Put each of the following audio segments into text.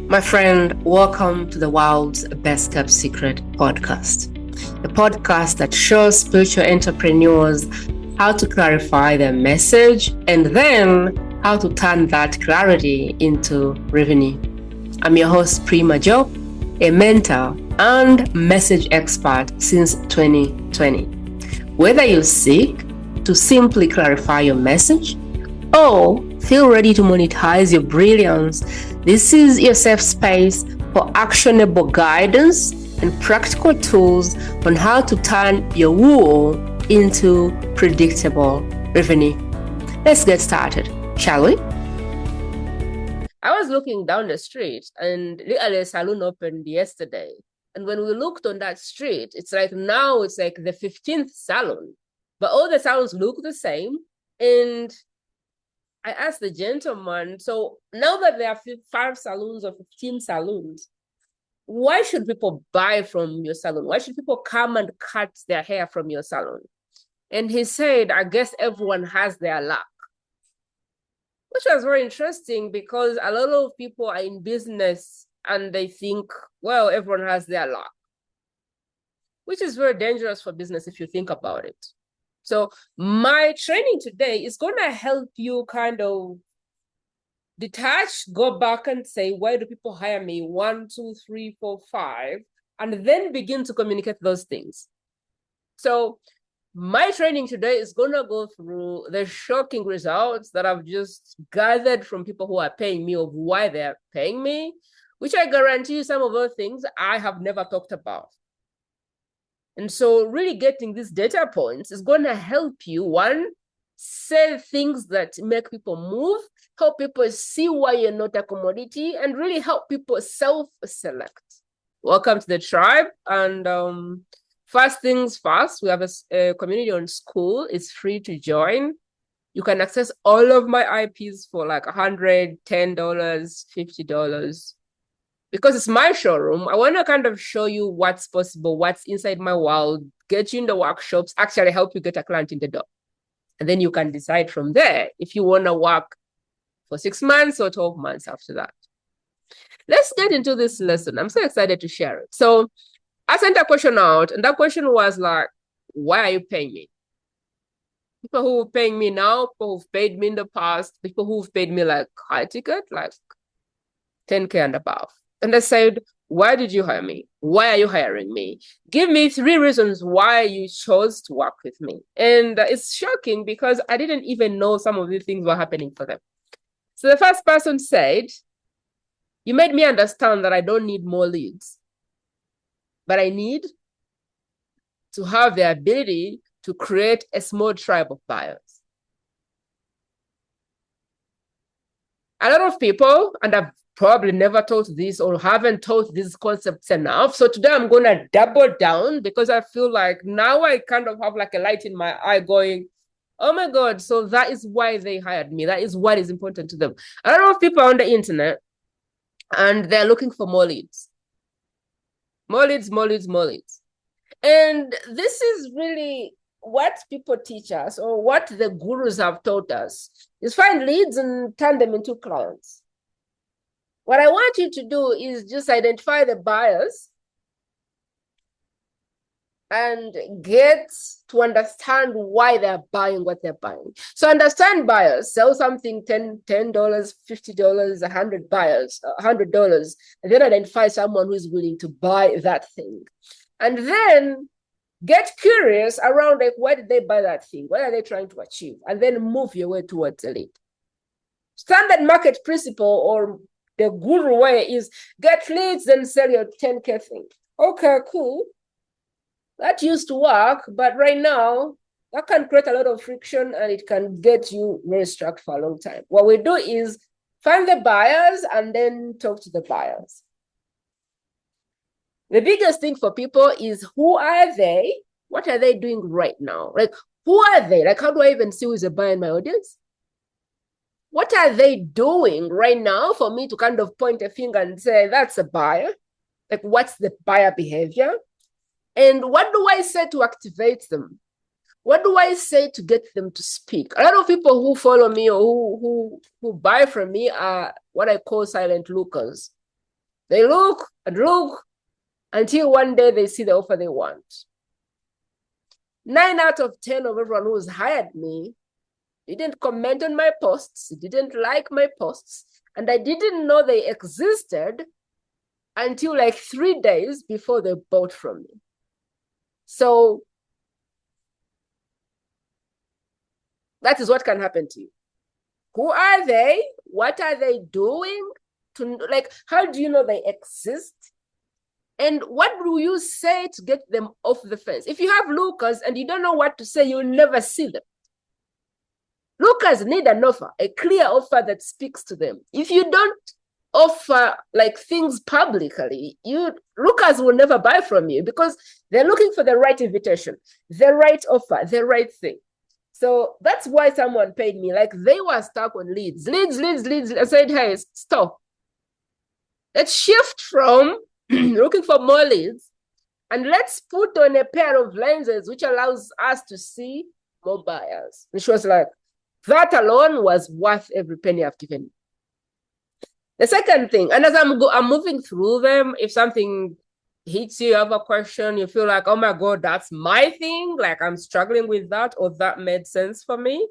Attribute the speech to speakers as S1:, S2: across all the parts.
S1: My friend, welcome to the world's best kept secret podcast, the podcast that shows spiritual entrepreneurs how to clarify their message and then how to turn that clarity into revenue. I'm your host, Prima Jope, a mentor and message expert since 2020. Whether you seek to simply clarify your message or feel ready to monetize your brilliance, this is your safe space for actionable guidance and practical tools on how to turn your wool into predictable revenue. Let's get started, shall we? I was looking down the street and literally a salon opened yesterday. And when we looked on that street, it's like now it's like the 15th salon, but all the salons look the same. And I asked the gentleman, so now that there are 5 salons or 15 salons, why should people buy from your salon? Why should people come and cut their hair from your salon? And he said, I guess everyone has their luck. Which was very interesting because a lot of people are in business and they think, well, everyone has their luck, which is very dangerous for business if you think about it. So my training today is going to help you kind of detach, go back and say, why do people hire me? 1, 2, 3, 4, 5, and then begin to communicate those things. So my training today is going to go through the shocking results that I've just gathered from people who are paying me of why they're paying me, which I guarantee you some of those things I have never talked about. And so really getting these data points is going to help you, one, say things that make people move, help people see why you're not a commodity, and really help people self-select. Welcome to the tribe. And first things first, we have a community on School. It's free to join. You can access all of my IPs for like $100, $10, $50. Because it's my showroom, I want to kind of show you what's possible, what's inside my world, get you in the workshops, actually help you get a client in the door. And then you can decide from there if you want to work for 6 months or 12 months after that. Let's get into this lesson. I'm so excited to share it. So I sent a question out, and that question was like, why are you paying me? People who are paying me now, people who've paid me in the past, people who've paid me like high ticket, like 10K and above. And I said, why did you hire me? Why are you hiring me? Give me 3 reasons why you chose to work with me. And it's shocking because I didn't even know some of these things were happening for them. So the first person said, you made me understand that I don't need more leads, but I need to have the ability to create a small tribe of buyers. A lot of people, and I've probably never taught this or haven't taught these concepts enough. So today I'm going to double down because I feel like now I kind of have like a light in my eye going, oh my God, so that is why they hired me. That is what is important to them. A lot of people on the internet and they're looking for more leads. More leads, more leads, more leads. And this is really what people teach us, or what the gurus have taught us, is find leads and turn them into clients. What I want you to do is just identify the buyers and get to understand why they're buying what they're buying. So understand buyers, sell something $10, $50, $100, and then identify someone who is willing to buy that thing. And then get curious around, like, why did they buy that thing? What are they trying to achieve? And then move your way towards the lead. Standard market principle, or the guru way, is get leads and sell your 10K thing. Okay, cool. That used to work, but right now, that can create a lot of friction and it can get you very stuck for a long time. What we do is find the buyers and then talk to the buyers. The biggest thing for people is, who are they? What are they doing right now? Like, who are they? Like, how do I even see who is a buyer in my audience? What are they doing right now for me to kind of point a finger and say, that's a buyer? Like, what's the buyer behavior? And what do I say to activate them? What do I say to get them to speak? A lot of people who follow me or who buy from me are what I call silent lookers. They look and look until one day they see the offer they want. 9 out of 10 of everyone who's hired me didn't comment on my posts, didn't like my posts, and I didn't know they existed until like 3 days before they bought from me. So that is what can happen to you. Who are they? What are they doing? Like, how do you know they exist? And what do you say to get them off the fence? If you have lookers and you don't know what to say, you'll never see them. Lookers need an offer, a clear offer that speaks to them. If you don't offer like things publicly, lookers will never buy from you because they're looking for the right invitation, the right offer, the right thing. So that's why someone paid me. Like they were stuck on leads. I said, hey, stop. Let's shift from looking for more leads and let's put on a pair of lenses which allows us to see more buyers. Which was like, that alone was worth every penny I've given you. The second thing, and as I'm moving through them, if something hits you, you have a question, you feel like, oh my God, that's my thing, like I'm struggling with that, or that made sense for me,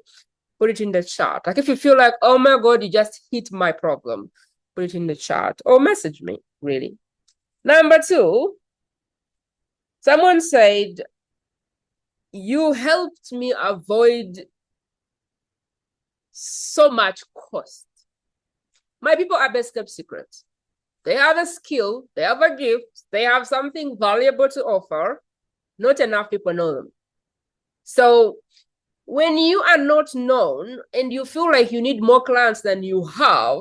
S1: put it in the chat. Like if you feel like, oh my God, you just hit my problem, put it in the chat or message me, really. Number 2, someone said, you helped me avoid so much cost. My people are best kept secrets. They have a skill, they have a gift, they have something valuable to offer. Not enough people know them. So when you are not known and you feel like you need more clients than you have,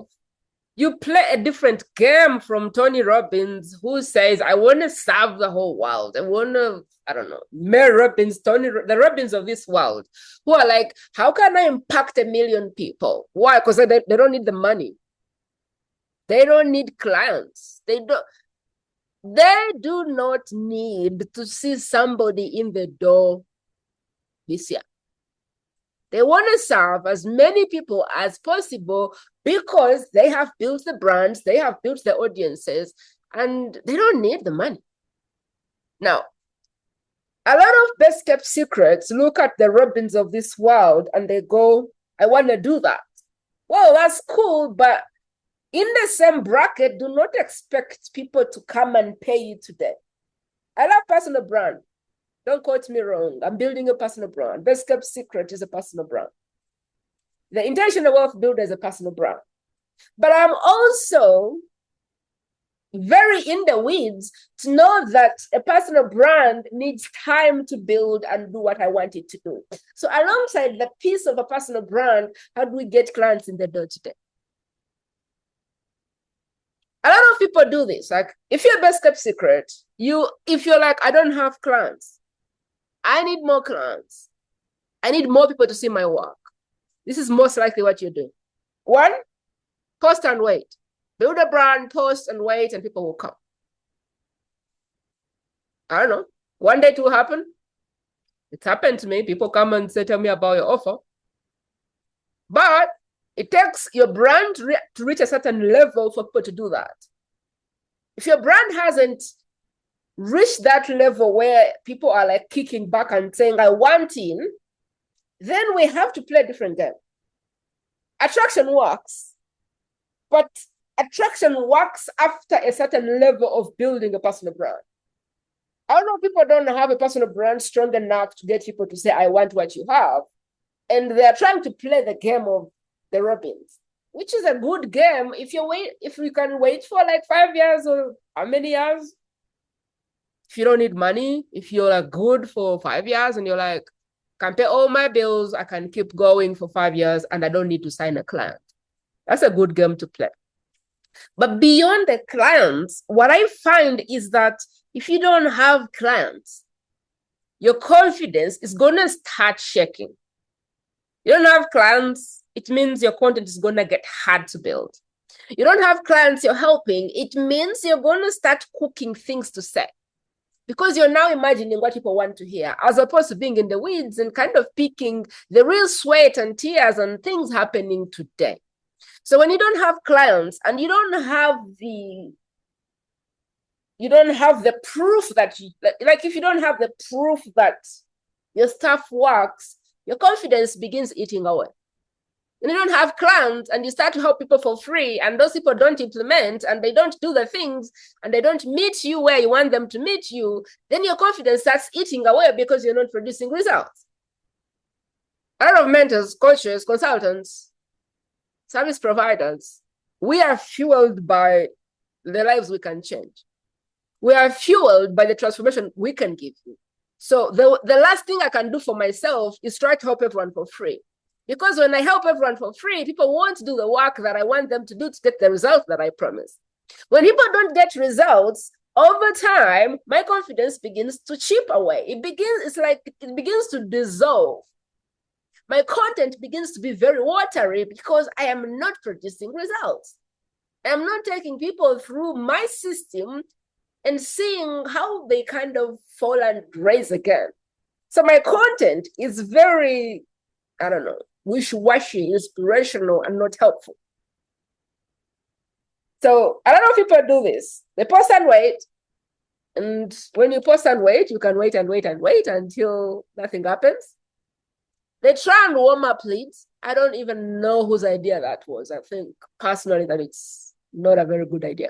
S1: you play a different game from Tony Robbins, who says, I want to serve the whole world. I want to, I don't know, Mary Robbins, the Robbins of this world, who are like, how can I impact 1 million people? Why? Because they don't need the money. They don't need clients. They do not need to see somebody in the door this year. They want to serve as many people as possible because they have built the brands, they have built the audiences, and they don't need the money. Now, a lot of best kept secrets look at the Robins of this world and they go, I want to do that. Well, that's cool, but in the same bracket, do not expect people to come and pay you today. I love personal brand. Don't quote me wrong. I'm building a personal brand. Best kept secret is a personal brand. The intentional wealth builder is a personal brand. But I'm also very in the weeds to know that a personal brand needs time to build and do what I want it to do. So alongside the piece of a personal brand, how do we get clients in the door today? A lot of people do this. Like if you're a best kept secret, if you're like, I don't have clients, I need more clients, I need more people to see my work, this is most likely what you're doing. 1, post and wait. Build a brand, post and wait, and people will come. I don't know. One day it will happen. It's happened to me. People come and say, tell me about your offer. But it takes your brand to reach a certain level for people to do that. If your brand hasn't reached that level where people are like kicking back and saying, I want in, then we have to play a different game. Attraction works, but attraction works after a certain level of building a personal brand. I don't know, people don't have a personal brand strong enough to get people to say, I want what you have. And they're trying to play the game of the Robins, which is a good game if you can wait for like 5 years or how many years. If you don't need money, if you're like good for 5 years and you're like, can pay all my bills, I can keep going for 5 years and I don't need to sign a client. That's a good game to play. But beyond the clients, what I find is that if you don't have clients, your confidence is going to start shaking. You don't have clients, it means your content is going to get hard to build. You don't have clients you're helping, it means you're going to start cooking things to say. Because you're now imagining what people want to hear, as opposed to being in the weeds and kind of picking the real sweat and tears and things happening today. So when you don't have clients and you don't have the you don't have the proof that you, like if you don't have the proof that your stuff works, your confidence begins eating away. And you don't have clients and you start to help people for free, and those people don't implement and they don't do the things and they don't meet you where you want them to meet you, then your confidence starts eating away because you're not producing results. A lot of mentors, coaches, consultants, service providers, we are fueled by the lives we can change. We are fueled by the transformation we can give you. So the last thing I can do for myself is try to help everyone for free. Because when I help everyone for free, people won't do the work that I want them to do to get the results that I promise. When people don't get results, over time, my confidence begins to chip away. It begins to dissolve. My content begins to be very watery because I am not producing results. I'm not taking people through my system and seeing how they kind of fall and rise again. So my content is very, I don't know, wishy-washy, inspirational, and not helpful. So a lot of people do this. They post and wait. And when you post and wait, you can wait and wait and wait until nothing happens. They try and warm up leads. I don't even know whose idea that was. I think personally that it's not a very good idea.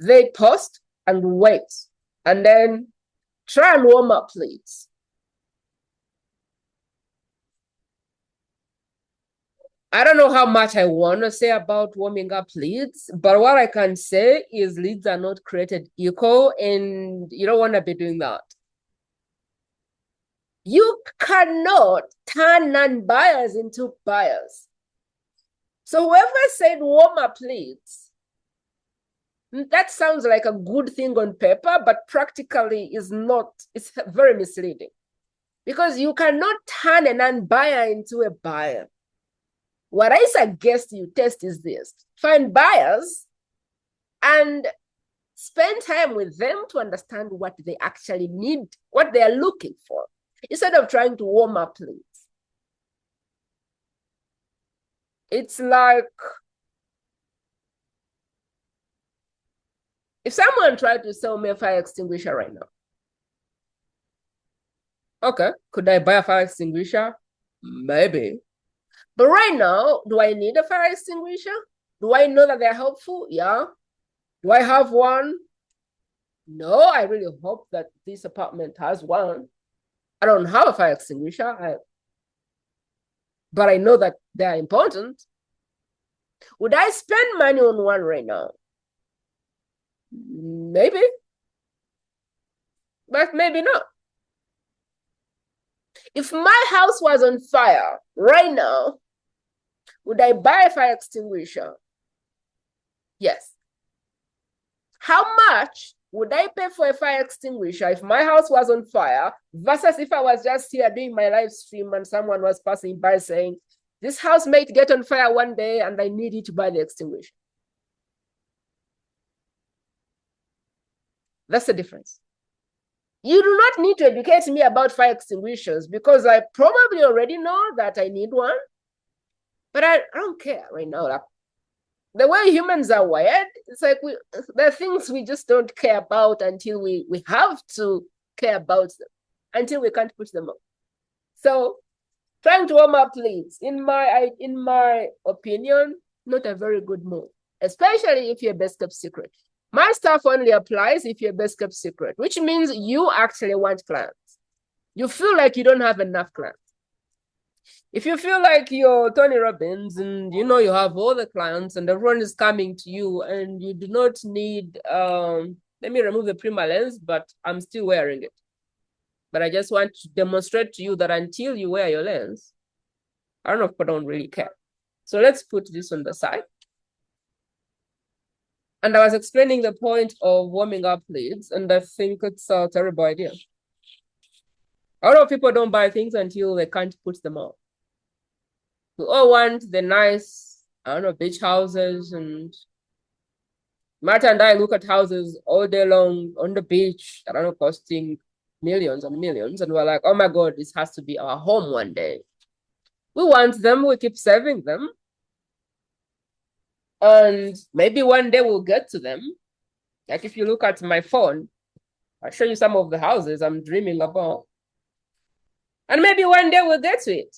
S1: They post and wait, and then try and warm up leads. I don't know how much I want to say about warming up leads, but what I can say is leads are not created equal, and you don't want to be doing that. You cannot turn non-buyers into buyers. So whoever said warm up leads, that sounds like a good thing on paper, but practically is not. It's very misleading because you cannot turn a non-buyer into a buyer. What I suggest you test is this: find buyers and spend time with them to understand what they actually need, what they are looking for, instead of trying to warm up leads. It's like if someone tried to sell me a fire extinguisher right now. Okay, could I buy a fire extinguisher? Maybe. But right now, do I need a fire extinguisher? Do I know that they're helpful? Yeah. Do I have one? No, I really hope that this apartment has one. I don't have a fire extinguisher, but I know that they're important. Would I spend money on one right now? Maybe, but maybe not. If my house was on fire right now, would I buy a fire extinguisher? Yes. How much would I pay for a fire extinguisher if my house was on fire versus if I was just here doing my live stream and someone was passing by saying, this house might get on fire one day and I need you to buy the extinguisher? That's the difference. You do not need to educate me about fire extinguishers because I probably already know that I need one. But I don't care right now. Like, the way humans are wired, it's like there are things we just don't care about until we have to care about them, until we can't put them up. So trying to warm up leads, in my opinion, not a very good move, especially if you're best kept secret. My stuff only applies if you're best kept secret, which means you actually want clients. You feel like you don't have enough clients. If you feel like you're Tony Robbins and you know you have all the clients and everyone is coming to you and you do not need, let me remove the Prima lens, but I'm still wearing it. But I just want to demonstrate to you that until you wear your lens, I don't know if people don't really care. So let's put this on the side. And I was explaining the point of warming up leads, and I think it's a terrible idea. A lot of people don't buy things until they can't put them on. We all want the nice, I don't know, beach houses, and Marta and I look at houses all day long on the beach, I don't know, costing millions and millions, and we're like, oh my God, this has to be our home one day. We want them, we keep saving them, and maybe one day we'll get to them. Like if you look at my phone, I'll show you some of the houses I'm dreaming about. And maybe one day we'll get to it.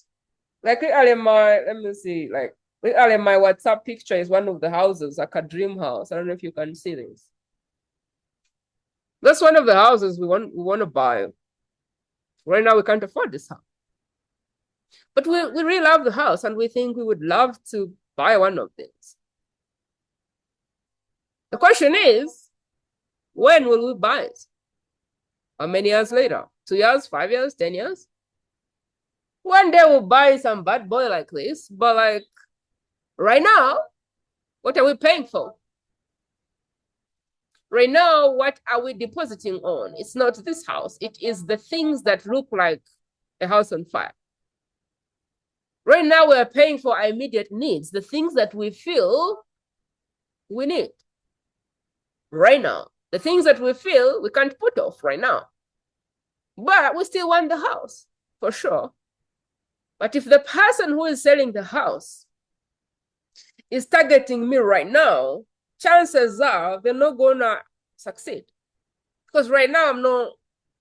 S1: Like let me see, like my WhatsApp picture is one of the houses, like a dream house. I don't know if you can see this. That's one of the houses we want to buy. Right now we can't afford this house. But we really love the house and we think we would love to buy one of these. The question is, when will we buy it? How many years later? 2 years, 5 years, 10 years? One day we'll buy some bad boy like this, but like right now, what are we paying for? Right now, what are we depositing on? It's not this house. It is the things that look like a house on fire. Right now, we're paying for our immediate needs, the things that we feel we need. Right now, the things that we feel we can't put off right now. But we still want the house, for sure. But if the person who is selling the house is targeting me right now, chances are they're not gonna succeed. Because right now I'm not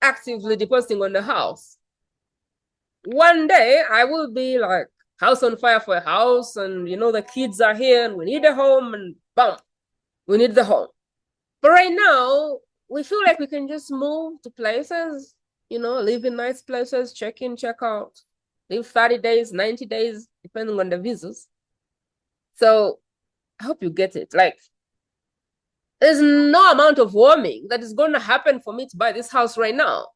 S1: actively depositing on the house. One day I will be like house on fire for a house, and the kids are here and we need a home, and bam, we need the home. But right now we feel like we can just move to places, live in nice places, check in, check out, live 30 days, 90 days, depending on the visas. So I hope you get it. Like, there's no amount of warming that is going to happen for me to buy this house right now.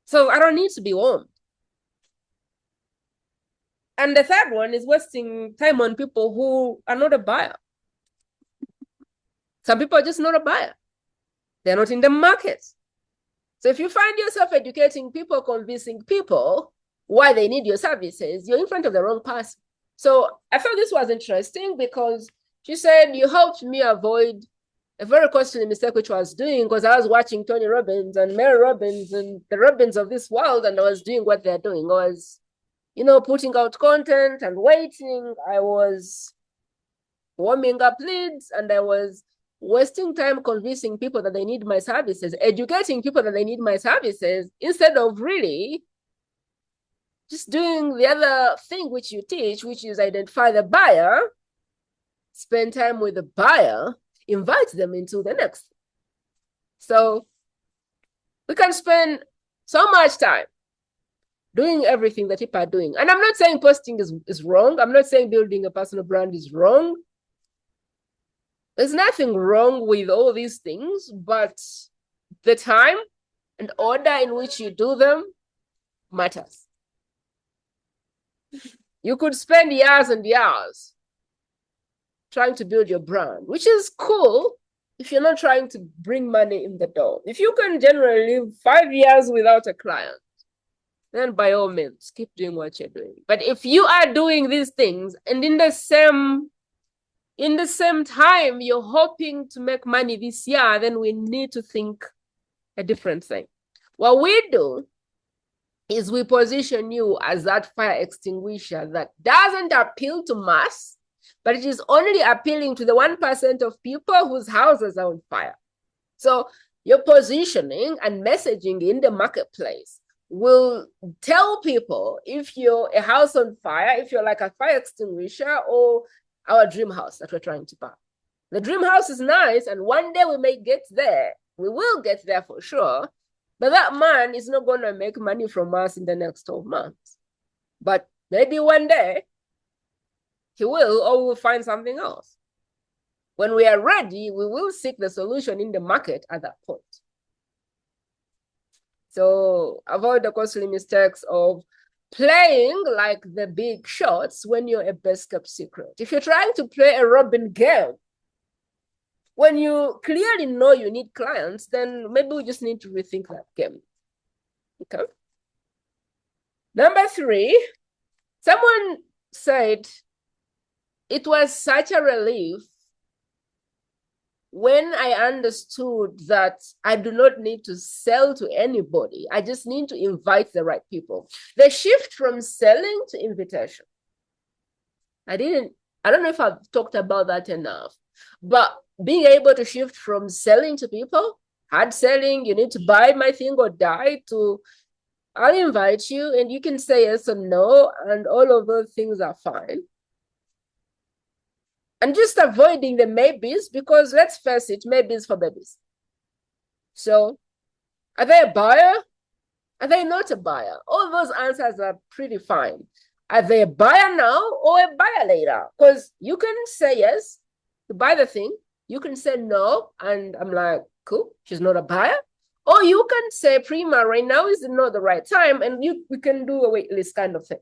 S1: So I don't need to be warmed. And the third one is wasting time on people who are not a buyer. Some people are just not a buyer. They're not in the market. So if you find yourself educating people, convincing people why they need your services, you're in front of the wrong person. So I thought this was interesting because she said, you helped me avoid a very costly mistake which I was doing, because I was watching Tony Robbins and Mary Robbins and the Robbins of this world, and I was doing what they're doing. I was, putting out content and waiting. I was warming up leads, and I was wasting time convincing people that they need my services, educating people that they need my services, instead of really just doing the other thing which you teach, which is identify the buyer, spend time with the buyer, invite them into the next. So we can spend so much time doing everything that people are doing. And I'm not saying posting is wrong. I'm not saying building a personal brand is wrong. There's nothing wrong with all these things, but the time and order in which you do them matters. You could spend years and years trying to build your brand, which is cool if you're not trying to bring money in the door. If you can generally live 5 years without a client, then by all means, keep doing what you're doing. But if you are doing these things and in the same time you're hoping to make money this year, then we need to think a different thing. What we do is we position you as that fire extinguisher that doesn't appeal to mass, but it is only appealing to the 1% of people whose houses are on fire. So your positioning and messaging in the marketplace will tell people if you're a house on fire, if you're like a fire extinguisher, or our dream house that we're trying to buy. The dream house is nice, and one day we may get there. We will get there for sure. But that man is not going to make money from us in the next 12 months. But maybe one day he will, or we'll find something else. When we are ready, we will seek the solution in the market at that point. So avoid the costly mistakes of playing like the big shots when you're a best kept secret. If you're trying to play a Robin game, when you clearly know you need clients, then maybe we just need to rethink that game. Okay. Number 3, someone said it was such a relief when I understood that I do not need to sell to anybody. I just need to invite the right people. The shift from selling to invitation. I don't know if I've talked about that enough, but being able to shift from selling to people, hard selling, you need to buy my thing or die, to I'll invite you and you can say yes or no, and all of those things are fine. And just avoiding the maybes, because let's face it, maybes for babies. So, are they a buyer? Are they not a buyer? All those answers are pretty fine. Are they a buyer now or a buyer later? Because you can say yes to buy the thing. You can say no, and I'm like, cool, she's not a buyer. Or you can say, Prima, right now is not the right time, and we can do a wait list kind of thing.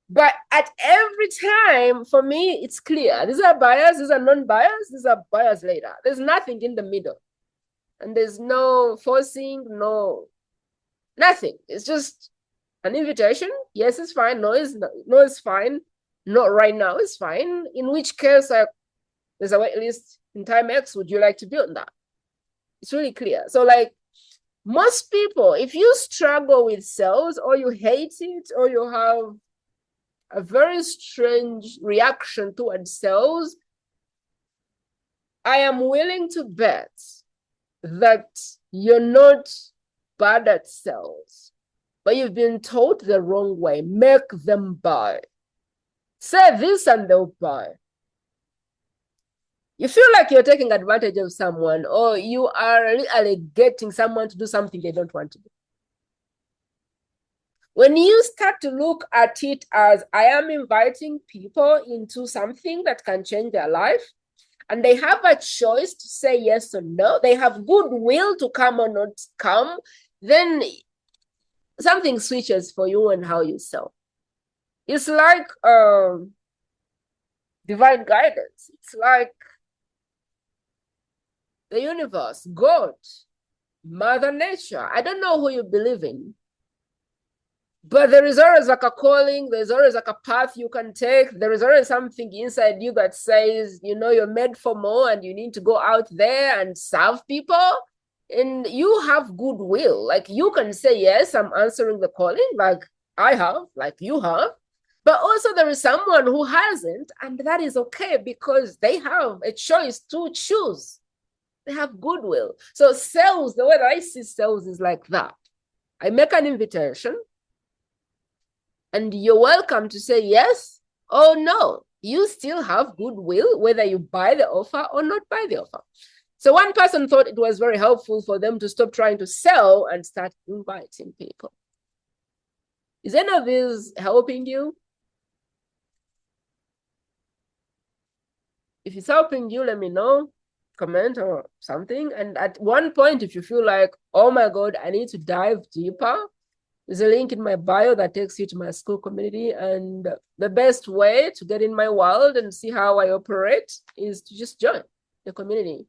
S1: But at every time, for me, it's clear. These are buyers, these are non-buyers, these are buyers later. There's nothing in the middle. And there's no forcing, nothing. It's just an invitation. Yes, it's fine. No, it's fine. Not right now, it's fine. In which case, there's a wait list in time X. Would you like to build that? It's really clear. So like most people, if you struggle with sales or you hate it or you have a very strange reaction towards sales, I am willing to bet that you're not bad at sales, but you've been taught the wrong way. Make them buy. Say this and they'll buy. You feel like you're taking advantage of someone, or you are really getting someone to do something they don't want to do. When you start to look at it as I am inviting people into something that can change their life, and they have a choice to say yes or no, they have goodwill to come or not come, then something switches for you and how you sell. It's like divine guidance. It's like the universe, God, Mother Nature. I don't know who you believe in, but there is always like a calling. There's always like a path you can take. There is always something inside you that says, you're made for more and you need to go out there and serve people. And you have goodwill. Like you can say, yes, I'm answering the calling, like I have, like you have. But also there is someone who hasn't, and that is okay because they have a choice to choose. They have goodwill. So sales, the way that I see sales is like that. I make an invitation, and you're welcome to say yes or no. You still have goodwill, whether you buy the offer or not buy the offer. So one person thought it was very helpful for them to stop trying to sell and start inviting people. Is any of this helping you? If it's helping you, let me know, comment or something. And at one point, if you feel like, oh my God, I need to dive deeper, there's a link in my bio that takes you to my school community. And the best way to get in my world and see how I operate is to just join the community.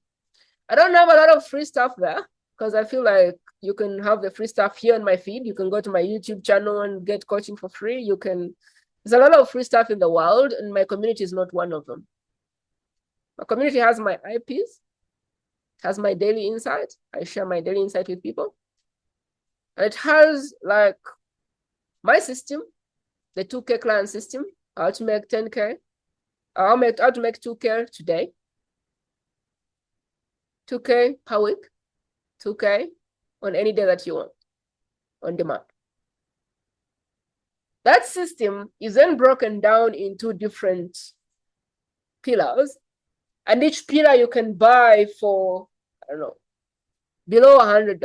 S1: I don't have a lot of free stuff there because I feel like you can have the free stuff here on my feed. You can go to my YouTube channel and get coaching for free. There's a lot of free stuff in the world, and my community is not one of them. My community has my IPs, has my daily insight. I share my daily insight with people. And it has like my system, the 2K client system, how to make 10K, how to make 2K today, 2K per week, 2K on any day that you want, on demand. That system is then broken down into different pillars, and each pillar you can buy for, I don't know, below $100.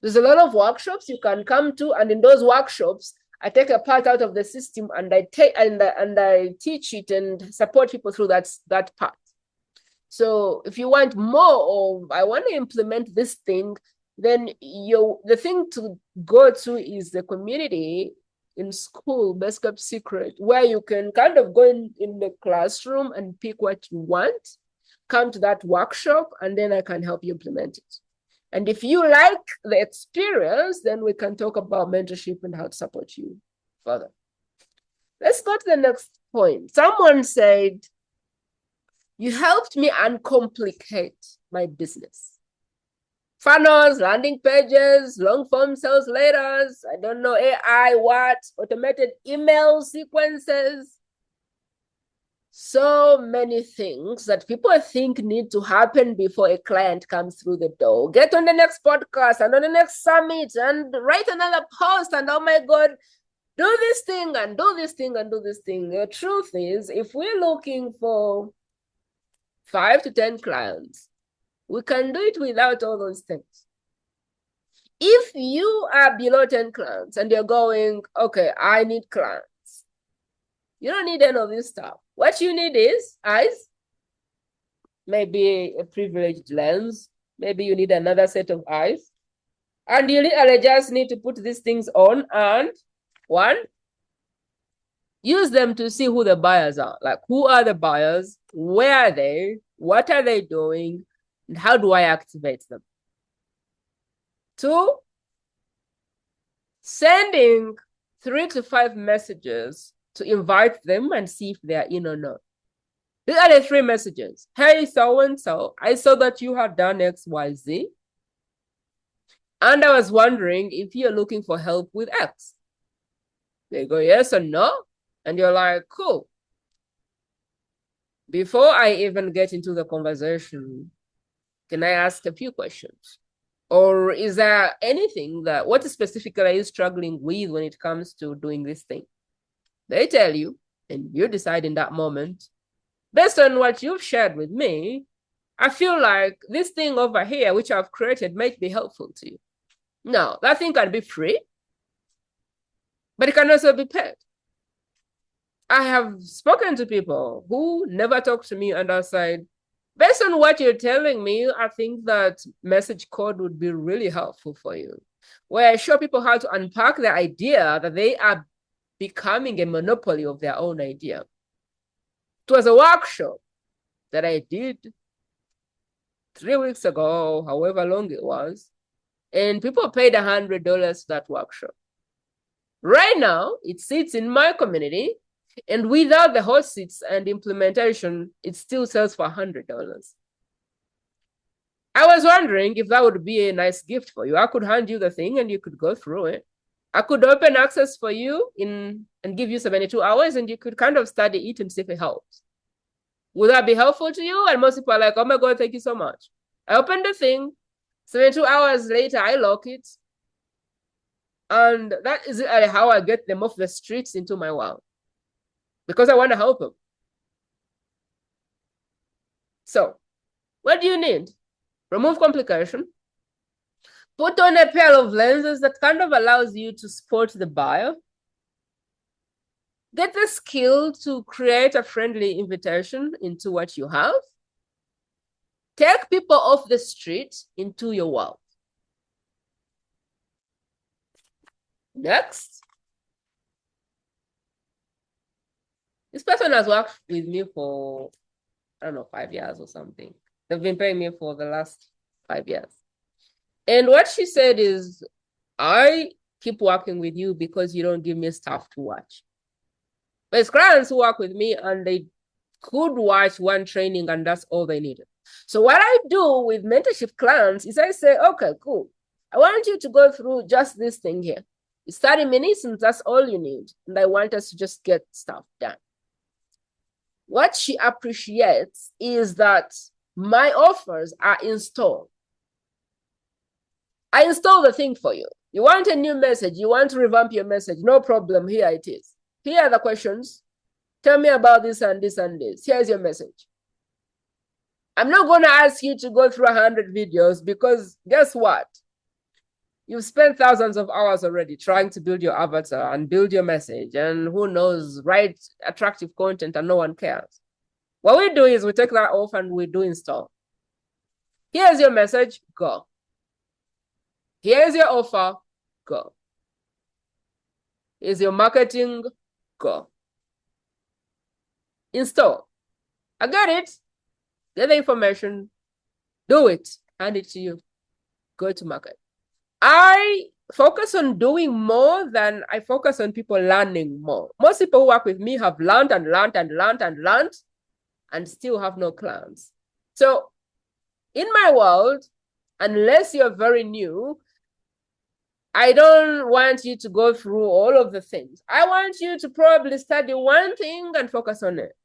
S1: There's a lot of workshops you can come to, and in those workshops, I take a part out of the system and I teach it and support people through that part. So if you want more of, I want to implement this thing, then the thing to go to is the community in school, Best Kept Secret, where you can kind of go in the classroom and pick what you want, come to that workshop, and then I can help you implement it. And if you like the experience, then we can talk about mentorship and how to support you further. Let's go to the next point. Someone said, you helped me uncomplicate my business. Funnels, landing pages, long form sales letters, I don't know, AI, what, automated email sequences. So so many things that people think need to happen before a client comes through the door. Get on the next podcast and on the next summit and write another post and oh my God, do this thing and do this thing and do this thing. The truth is, if we're looking for 5 to 10 clients, we can do it without all those things. If you are below 10 clients and you're going, okay, I need clients, you don't need any of this stuff. What you need is eyes, maybe a privileged lens, maybe you need another set of eyes, and you literally just need to put these things on and one, use them to see who the buyers are. Like, who are the buyers? Where are they? What are they doing? And how do I activate them? 2, sending 3 to 5 messages to invite them and see if they are in or not. These are the 3 messages. Hey, so-and-so, I saw that you had done X, Y, Z. And I was wondering if you're looking for help with X. They go yes or no. And you're like, cool. Before I even get into the conversation, can I ask a few questions? Or is there anything what specifically are you struggling with when it comes to doing this thing? They tell you, and you decide in that moment, based on what you've shared with me, I feel like this thing over here, which I've created, might be helpful to you. Now, that thing can be free, but it can also be paid. I have spoken to people who never talked to me and I said, based on what you're telling me, I think that message code would be really helpful for you. Where I show people how to unpack the idea that they are becoming a monopoly of their own idea. It was a workshop that I did 3 weeks ago, however long it was, and people paid $100 for that workshop. Right now, it sits in my community, and without the hot seats and implementation, it still sells for $100. I was wondering if that would be a nice gift for you. I could hand you the thing and you could go through it. I could open access for you and give you 72 hours and you could kind of study it and see if it helps. Would that be helpful to you? And most people are like, oh my God, thank you so much. I opened the thing. 72 hours later, I lock it. And that is how I get them off the streets into my world. Because I want to help them. So, what do you need? Remove complication. Put on a pair of lenses that kind of allows you to spot the buyer. Get the skill to create a friendly invitation into what you have. Take people off the street into your world. Next. This person has worked with me for, I don't know, 5 years or something. They've been paying me for the last 5 years. And what she said is, I keep working with you because you don't give me stuff to watch. There's clients who work with me and they could watch one training and that's all they needed. So what I do with mentorship clients is I say, okay, cool. I want you to go through just this thing here. It's 30 minutes and that's all you need. And I want us to just get stuff done. What she appreciates is that my offers are installed. I install the thing for you. You want a new message, you want to revamp your message, no problem, here it is. Here are the questions. Tell me about this and this and this. Here's your message. I'm not going to ask you to go through 100 videos because guess what? You've spent thousands of hours already trying to build your avatar and build your message and who knows, write attractive content and no one cares. What we do is we take that off and we do install. Here's your message, go. Here's your offer, go. Here's your marketing, go. Install. I got it. Get the information, do it, hand it to you, go to market. I focus on doing more than I focus on people learning more. Most people who work with me have learned and learned and learned and learned and still have no clients. So in my world, unless you're very new, I don't want you to go through all of the things. I want you to probably study one thing and focus on it.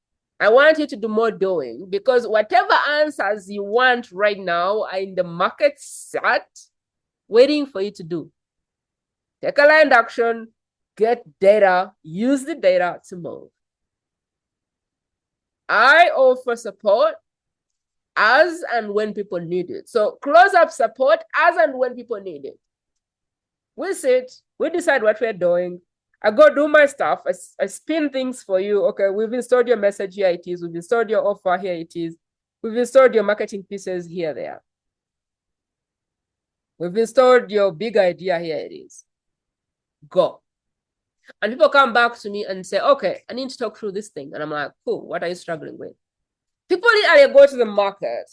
S1: I want you to do more doing, because whatever answers you want right now are in the market set, waiting for you to do. Take aligned action, get data, use the data to move. I offer support as and when people need it. So close up support as and when people need it. We sit, we decide what we're doing. I go do my stuff. I spin things for you. Okay, we've installed your message, here it is. We've installed your offer, here it is. We've installed your marketing pieces, here they are. We've installed your big idea, here it is. Go. And people come back to me and say, okay, I need to talk through this thing. And I'm like, cool, what are you struggling with? People literally go to the market.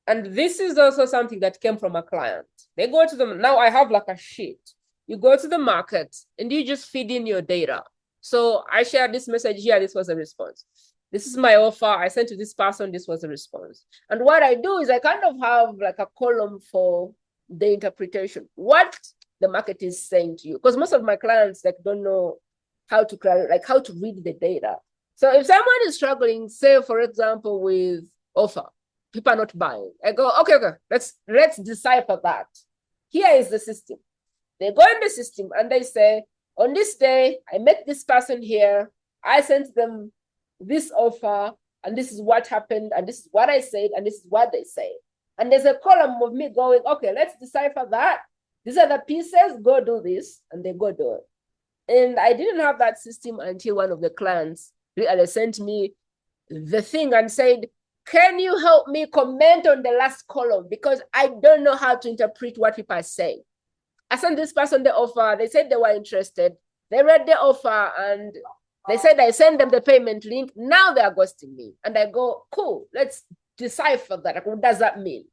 S1: And this is also something that came from a client. They go to them. Now I have like a sheet. You go to the market and you just feed in your data. So I shared this message here. This was a response. This is my offer. I sent to this person. This was a response. And what I do is I kind of have like a column for the interpretation. What the market is saying to you. Because most of my clients like don't know how to how to read the data. So if someone is struggling, say for example, with offer, people are not buying. I go, okay, let's decipher that. Here is the system. They go in the system and they say, on this day, I met this person here. I sent them this offer, and this is what happened, and this is what I said, and this is what they say. And there's a column of me going, okay, let's decipher that. These are the pieces, go do this, and they go do it. And I didn't have that system until one of the clients really sent me the thing and said, can you help me comment on the last column? Because I don't know how to interpret what people are saying. I sent this person the offer. They said they were interested. They read the offer and they said I sent them the payment link. Now they are ghosting me. And I go, cool, let's decipher that. Like, what does that mean?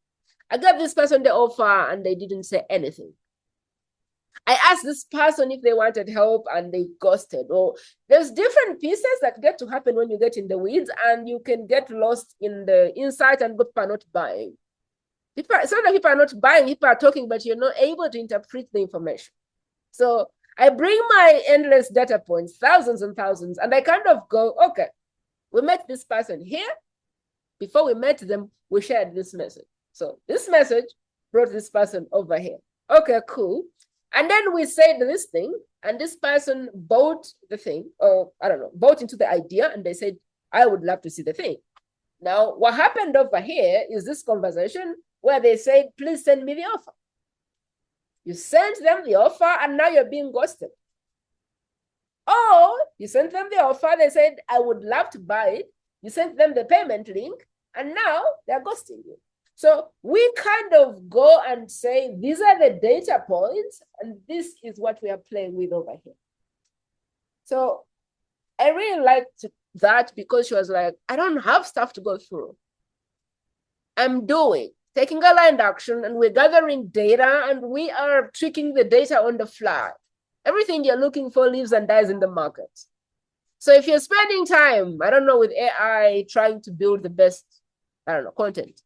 S1: I gave this person the offer and they didn't say anything. I asked this person if they wanted help and they ghosted. Or there's different pieces that get to happen when you get in the weeds, and you can get lost in the insight and people are not buying. Some people are not buying, people are talking, but you're not able to interpret the information. So I bring my endless data points, thousands and thousands, and I kind of go, okay, we met this person here. Before we met them, we shared this message. So this message brought this person over here. Okay, cool. And then we said this thing, and this person bought the thing, or I don't know, bought into the idea, and they said, I would love to see the thing. Now, what happened over here is this conversation where they said, please send me the offer. You sent them the offer, and now you're being ghosted. Or you sent them the offer, they said, I would love to buy it. You sent them the payment link, and now they're ghosting you. So we kind of go and say, these are the data points, and this is what we are playing with over here. So I really liked that because she was like, I don't have stuff to go through. I'm taking aligned action, and we're gathering data, and we are tweaking the data on the fly. Everything you're looking for lives and dies in the market. So if you're spending time, I don't know, with AI trying to build the best, I don't know, content,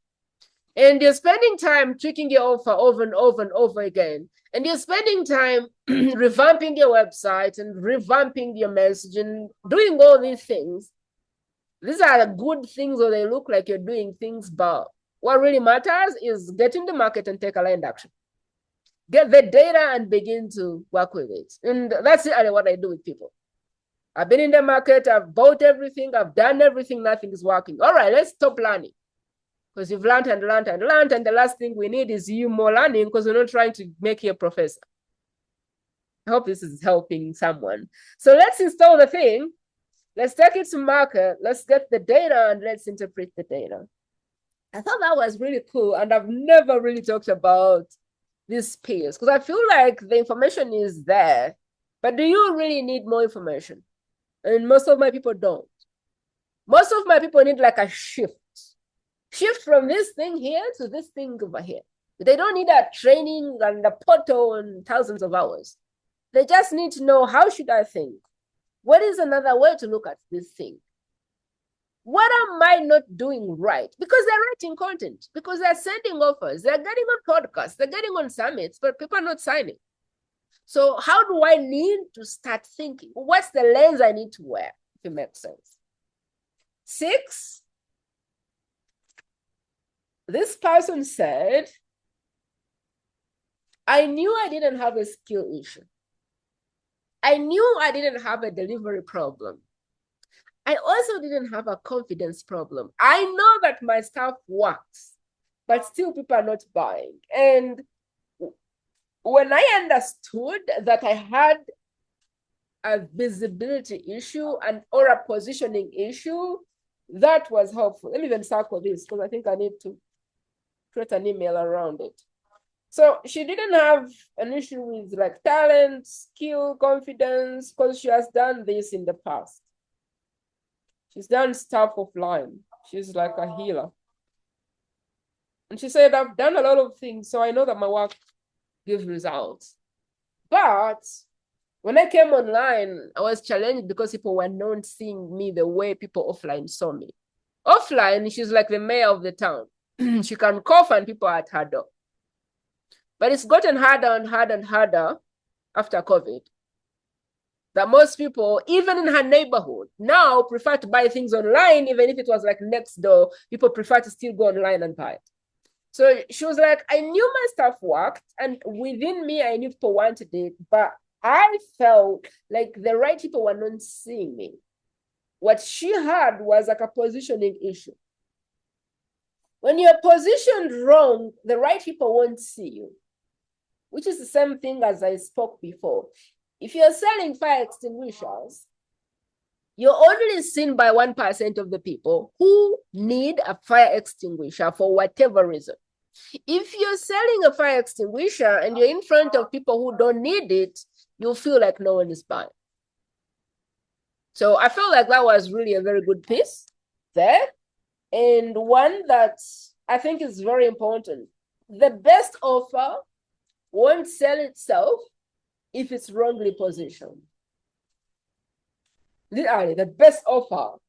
S1: and you're spending time tweaking your offer over and over and over again, and you're spending time revamping your website and revamping your message and doing all these things, these are the good things, or they look like you're doing things, but what really matters is get in the market and take aligned action. Get the data and begin to work with it. And that's really what I do with people. I've been in the market, I've bought everything, I've done everything, nothing is working. All right, let's stop learning. Because you've learned and learned and learned, and the last thing we need is you more learning, because we're not trying to make you a professor. I hope this is helping someone. So let's install the thing. Let's take it to market. Let's get the data and let's interpret the data. I thought that was really cool. And I've never really talked about this piece because I feel like the information is there, but do you really need more information? And most of my people don't. Most of my people need like a shift from this thing here to this thing over here. They don't need a training and a portal and thousands of hours. They just need to know, how should I think? What is another way to look at this thing? What am I not doing right? Because they're writing content, because they're sending offers, they're getting on podcasts, they're getting on summits, but people are not signing. So how do I need to start thinking? What's the lens I need to wear, if it makes sense? 6, this person said, I knew I didn't have a skill issue. I knew I didn't have a delivery problem. I also didn't have a confidence problem. I know that my stuff works, but still people are not buying. And when I understood that I had a visibility issue and or a positioning issue, that was helpful. Let me even circle this because I think I need to create an email around it. So she didn't have an issue with like talent, skill, confidence, because she has done this in the past. She's done stuff offline. She's like a healer. And she said, I've done a lot of things, so I know that my work gives results. But when I came online, I was challenged because people were not seeing me the way people offline saw me. Offline, she's like the mayor of the town. She can cough and people are at her door. But it's gotten harder and harder and harder after COVID. That most people, even in her neighborhood, now prefer to buy things online, even if it was like next door, people prefer to still go online and buy it. So she was like, I knew my stuff worked, and within me, I knew people wanted it, but I felt like the right people were not seeing me. What she had was like a positioning issue. When you're positioned wrong, the right people won't see you, which is the same thing as I spoke before. If you're selling fire extinguishers, you're only seen by 1% of the people who need a fire extinguisher for whatever reason. If you're selling a fire extinguisher and you're in front of people who don't need it, you'll feel like no one is buying. So I felt like that was really a very good piece there. And one that I think is very important. The best offer won't sell itself if it's wrongly positioned. Literally, the best offer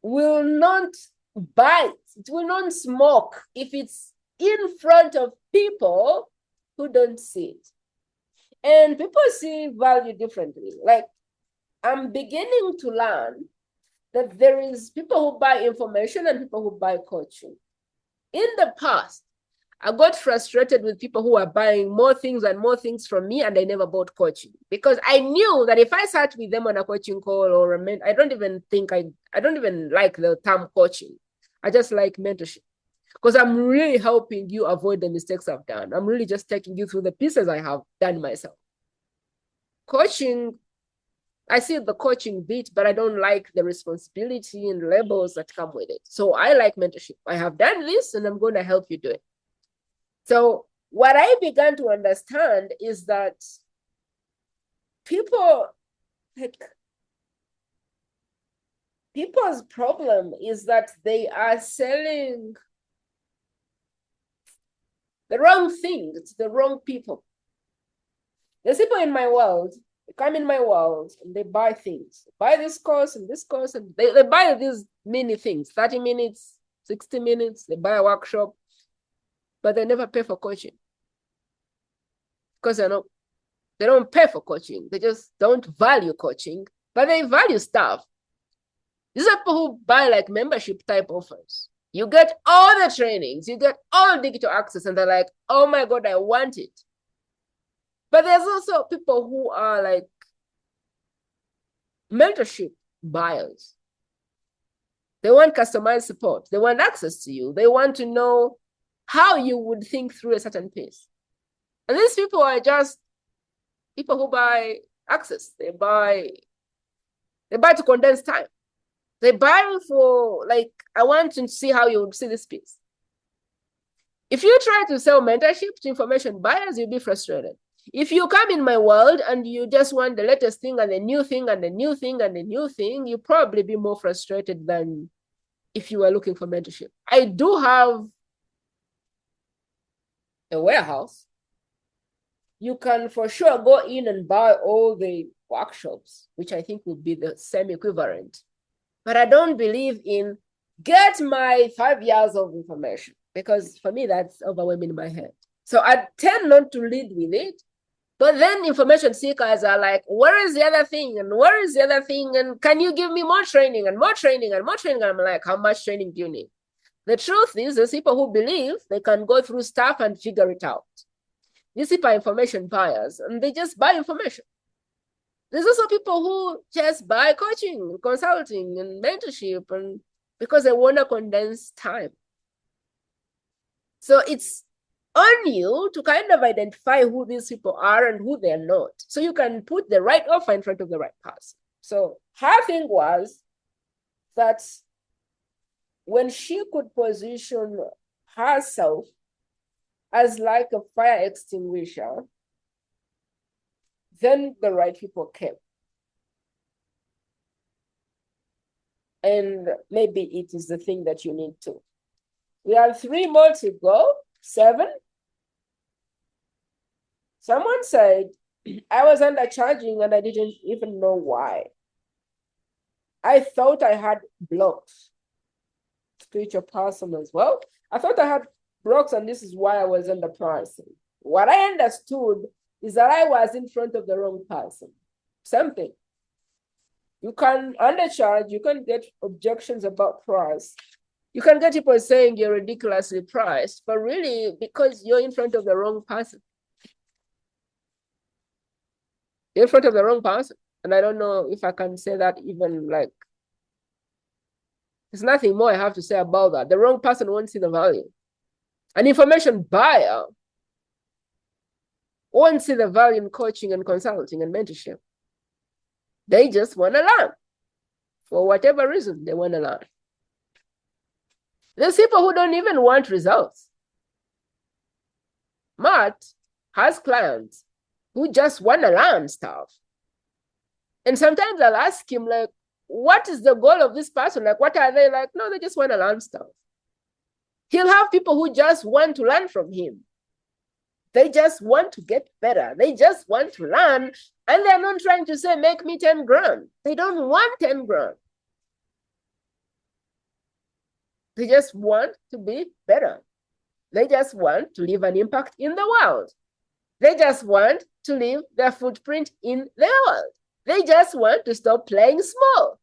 S1: will not bite, it will not smoke if it's in front of people who don't see it. And people see value differently. Like, I'm beginning to learn that there is people who buy information and people who buy coaching. In the past, I got frustrated with people who are buying more things and more things from me, and I never bought coaching because I knew that if I sat with them on a coaching call or I don't even like the term coaching. I just like mentorship because I'm really helping you avoid the mistakes I've done. I'm really just taking you through the pieces I have done myself. Coaching, I see the coaching bit, but I don't like the responsibility and labels that come with it. So I like mentorship. I have done this and I'm going to help you do it. So what I began to understand is that people's problem is that they are selling the wrong thing. It's the wrong people. There's people in my world, they come in my world and they buy things. Buy this course, and they buy these many things, 30 minutes, 60 minutes, they buy a workshop, but they never pay for coaching. Because they don't pay for coaching. They just don't value coaching, but they value stuff. These are people who buy like membership type offers. You get all the trainings, you get all digital access, and they're like, oh my God, I want it. But there's also people who are like mentorship buyers. They want customized support. They want access to you. They want to know how you would think through a certain piece. And these people are just people who buy access. They buy to condense time. They buy for like, I want to see how you would see this piece. If you try to sell mentorship to information buyers, you'll be frustrated. If you come in my world and you just want the latest thing and the new thing and the new thing and the new thing, you'll probably be more frustrated than if you were looking for mentorship. I do have a warehouse. You can for sure go in and buy all the workshops, which I think would be the same equivalent. But I don't believe in get my 5 years of information because for me, that's overwhelming in my head. So I tend not to lead with it. But then information seekers are like, where is the other thing? And where is the other thing? And can you give me more training and more training and more training? And I'm like, how much training do you need? The truth is, there's people who believe they can go through stuff and figure it out. These people are information buyers, and they just buy information. There's also people who just buy coaching, consulting, and mentorship, and because they want to condense time. So it's on you to kind of identify who these people are and who they're not, so you can put the right offer in front of the right person. So her thing was that when she could position herself as like a fire extinguisher, then the right people came. And maybe it is the thing that you need to. We have 3 more to go, 7. Someone said, I was undercharging and I didn't even know why. I thought I had blocks. Spiritual person as well. I thought I had blocks and this is why I was underpricing. What I understood is that I was in front of the wrong person. Same thing. You can undercharge, you can get objections about price. You can get people saying you're ridiculously priced, but really because you're in front of the wrong person. You're in front of the wrong person. And I don't know if I can say that even like, there's nothing more I have to say about that. The wrong person won't see the value. An information buyer won't see the value in coaching and consulting and mentorship. They just want to learn. For whatever reason, they want to learn. There's people who don't even want results. Matt has clients who just want to learn stuff. And sometimes I'll ask him, like, what is the goal of this person? Like, what are they like? No, they just want to learn stuff. He'll have people who just want to learn from him. They just want to get better. They just want to learn. And they're not trying to say, make me 10 grand. They don't want 10 grand. They just want to be better. They just want to leave an impact in the world. They just want to leave their footprint in the world. They just want to stop playing small.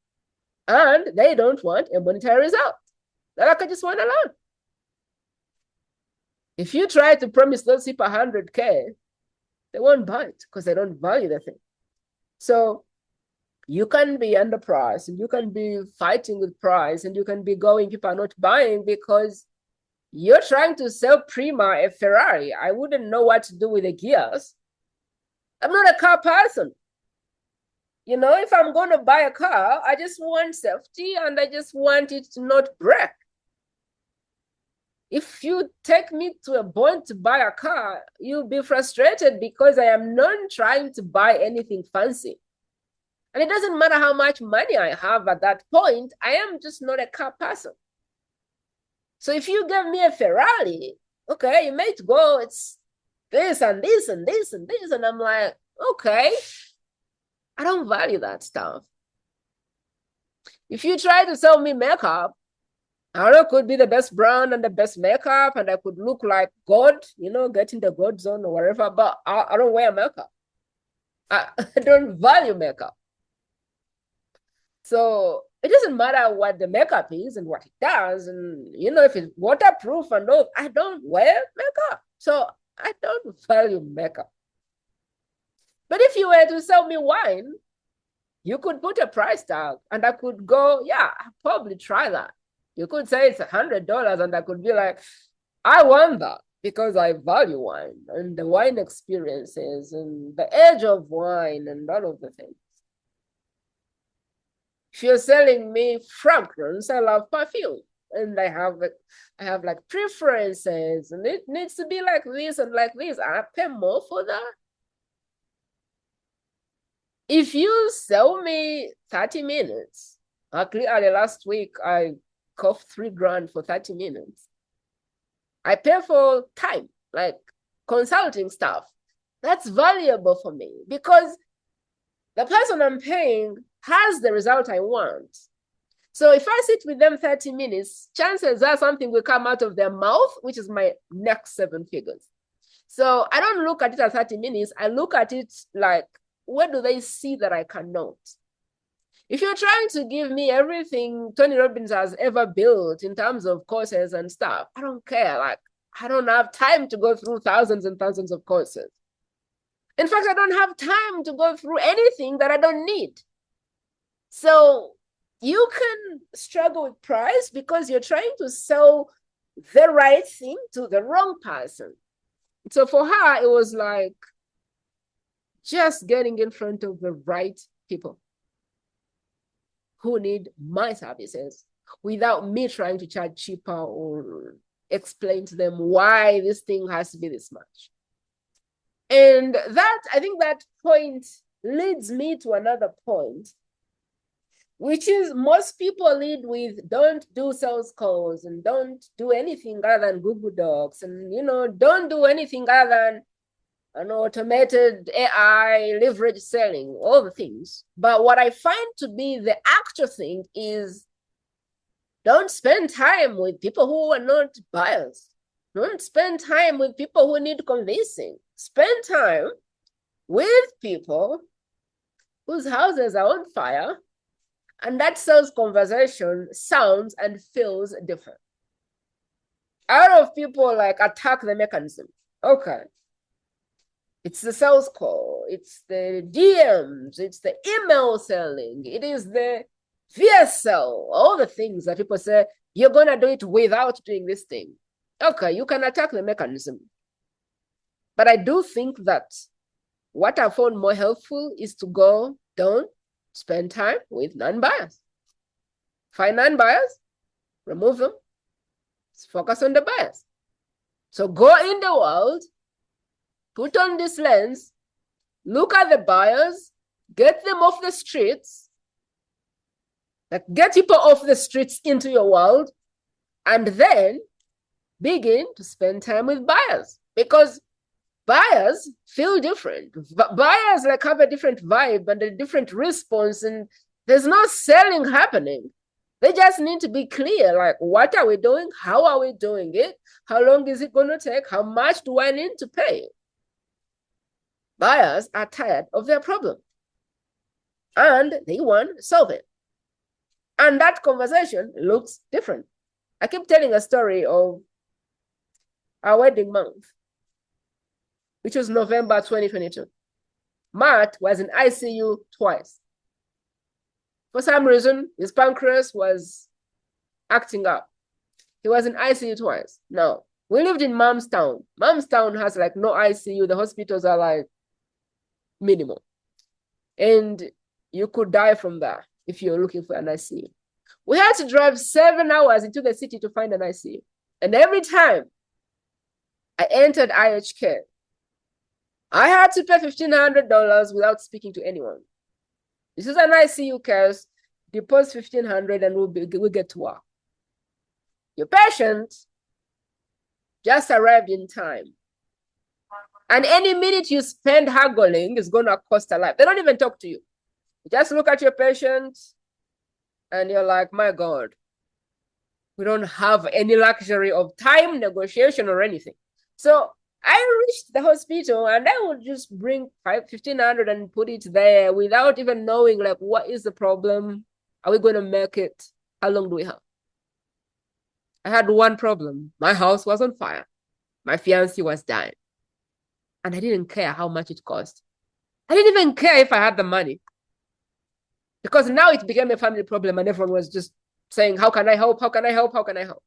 S1: And they don't want a monetary result. They're like, I just want to learn. If you try to promise those people 100K, they won't buy it because they don't value the thing. So you can be underpriced and you can be fighting with price and you can be going, people are not buying because you're trying to sell Prima a Ferrari. I wouldn't know what to do with the gears. I'm not a car person. You know, if I'm going to buy a car, I just want safety and I just want it to not break. If you take me to a point to buy a car, you'll be frustrated because I am not trying to buy anything fancy. And it doesn't matter how much money I have at that point, I am just not a car person. So if you give me a Ferrari, okay, you might go, it's this and this and this and this. And I'm like, okay, I don't value that stuff. If you try to sell me makeup, I don't know, could be the best brand and the best makeup, and I could look like God, you know, get in the God zone or whatever, but I don't wear makeup. I don't value makeup. So it doesn't matter what the makeup is and what it does. And, you know, if it's waterproof and all, I don't wear makeup. So I don't value makeup. But if you were to sell me wine, you could put a price tag and I could go, yeah, I'll probably try that. You could say it's $100 and I could be like, I want that because I value wine and the wine experiences and the edge of wine and all of the things. If you're selling me fragrance, I love perfume and I have like preferences and it needs to be like this and like this. I pay more for that. If you sell me 30 minutes, actually last week, I coughed 3 grand for 30 minutes. I pay for time, like consulting stuff. That's valuable for me because the person I'm paying has the result I want. So if I sit with them 30 minutes, chances are something will come out of their mouth, which is my next 7 figures. So I don't look at it as 30 minutes. I look at it like, what do they see that I cannot? If you're trying to give me everything Tony Robbins has ever built in terms of courses and stuff, I don't care. Like, I don't have time to go through thousands and thousands of courses. In fact, I don't have time to go through anything that I don't need. So you can struggle with price because you're trying to sell the right thing to the wrong person. So for her, it was like just getting in front of the right people who need my services without me trying to charge cheaper or explain to them why this thing has to be this much. And that, I think that point leads me to another point, which is most people lead with don't do sales calls and don't do anything other than Google Docs and, don't do anything other than an automated AI, leverage selling, all the things. But what I find to be the actual thing is don't spend time with people who are not buyers. Don't spend time with people who need convincing. Spend time with people whose houses are on fire, and that sales conversation sounds and feels different. A lot of people like attack the mechanism. Okay. It's the sales call, it's the DMs, it's the email selling, it is the VSL, all the things that people say, you're going to do it without doing this thing. Okay, you can attack the mechanism. But I do think that what I found more helpful is to go, don't spend time with non-buyers. Find non-buyers, remove them, focus on the buyers. So go in the world, put on this lens, look at the buyers, get them off the streets, like get people off the streets into your world, and then begin to spend time with buyers, because buyers feel different. Buyers like have a different vibe and a different response, and there's no selling happening. They just need to be clear, like, what are we doing? How are we doing it? How long is it going to take? How much do I need to pay? Buyers are tired of their problem and they want to solve it. And that conversation looks different. I keep telling a story of our wedding month, which was November 2022. Matt was in ICU twice. For some reason, his pancreas was acting up. He was in ICU twice. Now, we lived in Mom's Town. Mom's Town has like no ICU. The hospitals are like minimal. And you could die from that if you're looking for an ICU. We had to drive 7 hours into the city to find an ICU. And every time I entered IHK, I had to pay $1,500 without speaking to anyone. This is an ICU case. Deposit $1,500 and we'll get to work. Your patient just arrived in time. And any minute you spend haggling is going to cost a life. They don't even talk to you. You just look at your patient and you're like, my God, we don't have any luxury of time, negotiation, or anything. So I reached the hospital and I would just bring $1,500 and put it there without even knowing, like, what is the problem? Are we going to make it? How long do we have? I had one problem. My house was on fire. My fiancé was dying. And I didn't care how much it cost. I didn't even care if I had the money. Because now it became a family problem and everyone was just saying, how can I help? How can I help? How can I help?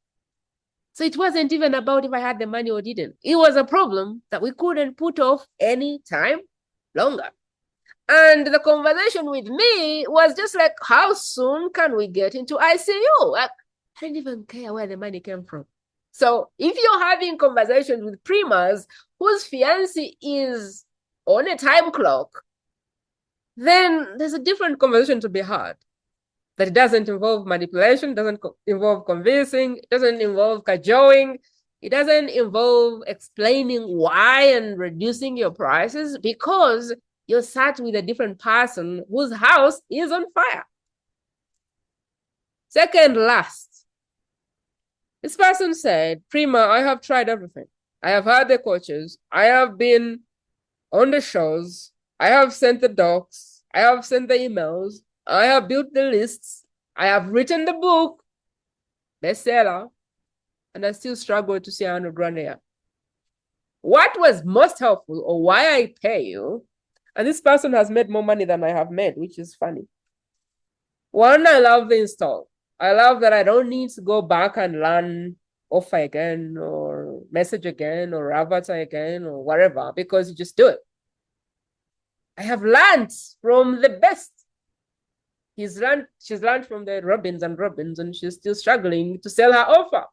S1: So it wasn't even about if I had the money or didn't. It was a problem that we couldn't put off any time longer. And the conversation with me was just like, how soon can we get into ICU? I didn't even care where the money came from. So if you're having conversations with primas whose fiancé is on a time clock, then there's a different conversation to be had. That it doesn't involve manipulation, doesn't involve convincing, it doesn't involve cajoling, it doesn't involve explaining why and reducing your prices, because you're sat with a different person whose house is on fire. Second last, this person said, Prima, I have tried everything. I have had the coaches. I have been on the shows. I have sent the docs. I have sent the emails. I have built the lists. I have written the book, bestseller, and I still struggle to see 100 grand a year. What was most helpful, or why I pay you, and this person has made more money than I have made, which is funny. One, I love the install. I love that I don't need to go back and learn offer again or message again or avatar again or whatever, because you just do it. I have learned from the best. She's learned from the Robins, and she's still struggling to sell her offer.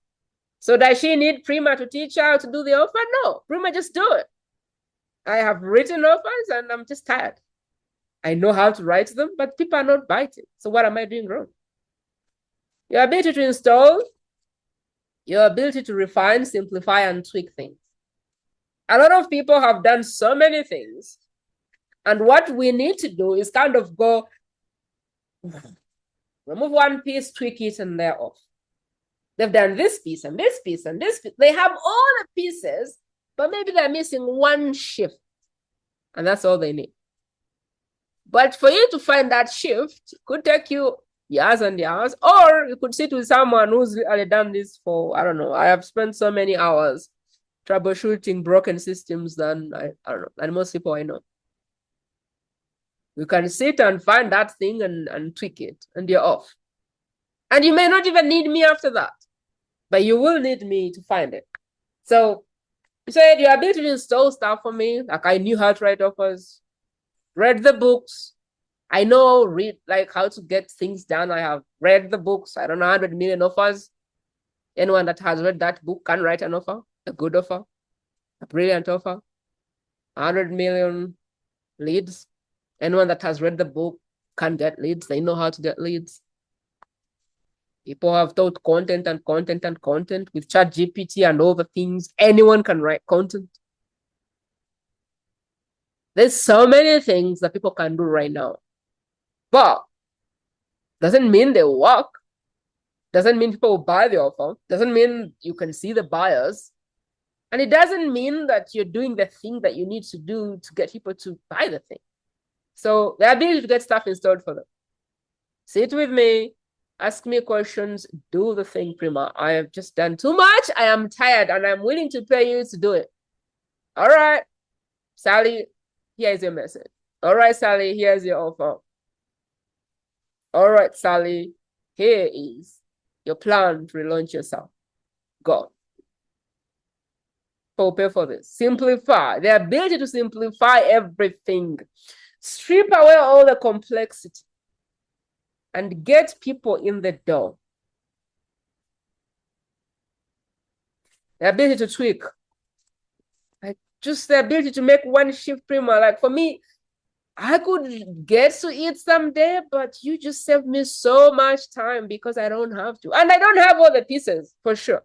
S1: So does she need Prima to teach her to do the offer? No, Prima just do it. I have written offers and I'm just tired. I know how to write them, but people are not biting. So what am I doing wrong? Your ability to install, your ability to refine, simplify, and tweak things. A lot of people have done so many things. And what we need to do is kind of go, remove one piece, tweak it, and they're off. They've done this piece and this piece and this piece. They have all the pieces, but maybe they're missing one shift. And that's all they need. But for you to find that shift could take you years and years, or you could sit with someone who's really done this for, I don't know. I have spent so many hours troubleshooting broken systems than I don't know, than most people I know. You can sit and find that thing and tweak it, and you're off. And you may not even need me after that, but you will need me to find it. So you said your ability to install stuff for me, like I knew how to write offers, read the books. I know like how to get things done. I have read the books. I don't know 100 million offers. Anyone that has read that book can write an offer, a good offer, a brilliant offer, 100 million leads. Anyone that has read the book can get leads. They know how to get leads. People have taught content and content and content with ChatGPT and all the things. Anyone can write content. There's so many things that people can do right now. But doesn't mean they work. Doesn't mean people will buy the offer. Doesn't mean you can see the buyers. And it doesn't mean that you're doing the thing that you need to do to get people to buy the thing. So the ability to get stuff installed for them. Sit with me, ask me questions, do the thing, Prima. I have just done too much. I am tired and I'm willing to pay you to do it. All right, Sally, here's your message. All right, Sally, here's your offer. All right, Sally, here is your plan to relaunch yourself. Go. Prepare for this. Simplify. The ability to simplify everything. Strip away all the complexity and get people in the door. The ability to tweak. Like just the ability to make one shift, Prima. Like for me, I could get to it someday, but you just saved me so much time because I don't have to. And I don't have all the pieces, for sure.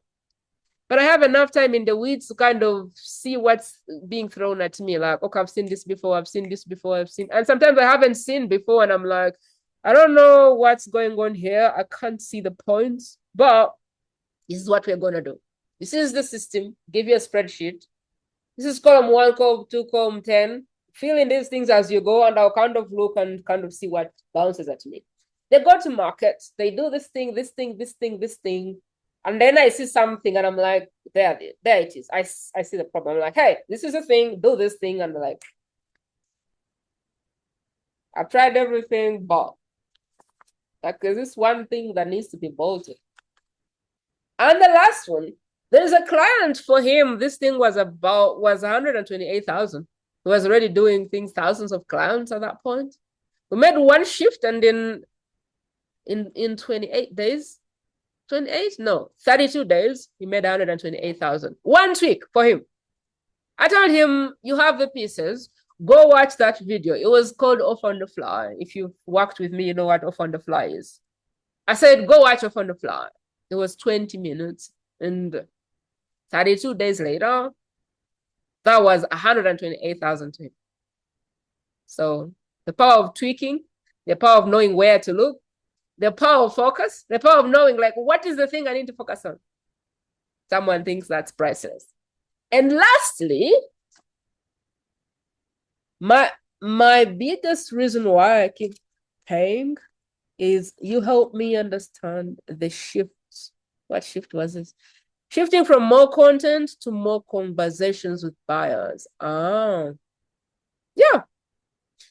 S1: But I have enough time in the weeds to kind of see what's being thrown at me. Like, okay, I've seen this before, I've seen this before, and sometimes I haven't seen before, and I'm like, I don't know what's going on here. I can't see the points, but this is what we're going to do. This is the system. Give you a spreadsheet. This is column 1, column 2, column 10. Fill in these things as you go, and I'll kind of look and kind of see what bounces at me. They go to market. They do this thing, this thing, this thing, this thing. And then I see something and I'm like, there it is. I see the problem. I'm like, hey, this is a thing, do this thing. And they're like, I've tried everything, but like, there's this one thing that needs to be bolted. And the last one, there's a client for him. This thing was 128,000. He was already doing things, thousands of clients at that point. We made one shift and in 28 days, 32 days, he made 128,000. One tweak for him. I told him, you have the pieces, go watch that video. It was called Off on the Fly. If you've worked with me, you know what Off on the Fly is. I said, go watch Off on the Fly. It was 20 minutes. And 32 days later, that was 128,000 to him. So the power of tweaking, the power of knowing where to look, the power of focus, the power of knowing, like, what is the thing I need to focus on? Someone thinks that's priceless. And lastly, my biggest reason why I keep paying is you help me understand the shifts. What shift was this? Shifting from more content to more conversations with buyers. Yeah.